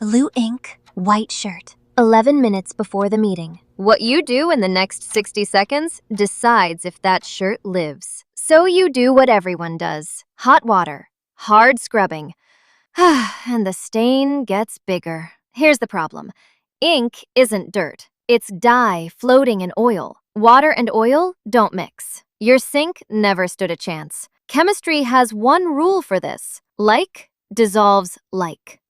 Blue ink, white shirt. 11 minutes before the meeting. What you do in the next 60 seconds decides if that shirt lives. So you do what everyone does. Hot water, hard scrubbing, and the stain gets bigger. Here's the problem. Ink isn't dirt. It's dye floating in oil. Water and oil don't mix. Your sink never stood a chance. Chemistry has one rule for this. Like dissolves like.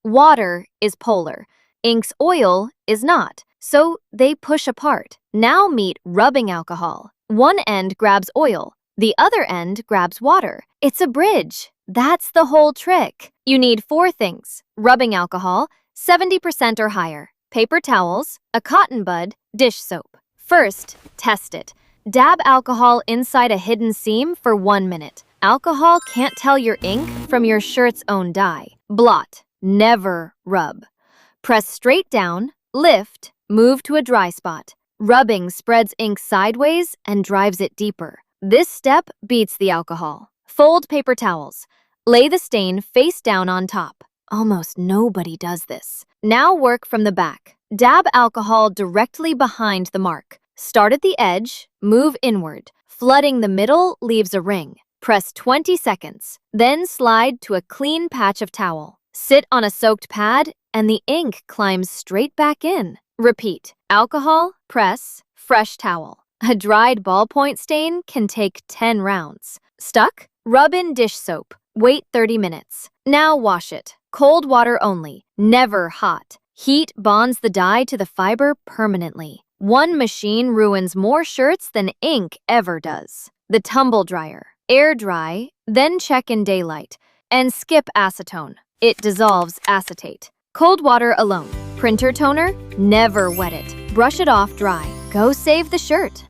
Water is polar. Ink's oil is not, so they push apart. Now meet rubbing alcohol. One end grabs oil, the other end grabs water. It's a bridge. That's the whole trick. You need 4 things: rubbing alcohol, 70% or higher, paper towels, a cotton bud, dish soap. First, test it. Dab alcohol inside a hidden seam for 1 minute. Alcohol can't tell your ink from your shirt's own dye. Blot. Never rub. Press straight down, lift, move to a dry spot. Rubbing spreads ink sideways and drives it deeper. This step beats the alcohol. Fold paper towels. Lay the stain face down on top. Almost nobody does this. Now work from the back. Dab alcohol directly behind the mark. Start at the edge, move inward. Flooding the middle leaves a ring. Press 20 seconds, then slide to a clean patch of towel. Sit on a soaked pad, and the ink climbs straight back in. Repeat. Alcohol, press, fresh towel. A dried ballpoint stain can take 10 rounds. Stuck? Rub in dish soap. Wait 30 minutes. Now wash it. Cold water only, never hot. Heat bonds the dye to the fiber permanently. One machine ruins more shirts than ink ever does. The tumble dryer. Air dry, then check in daylight. And skip acetone. It dissolves acetate. Cold water alone. Printer toner? Never wet it. Brush it off dry. Go save the shirt.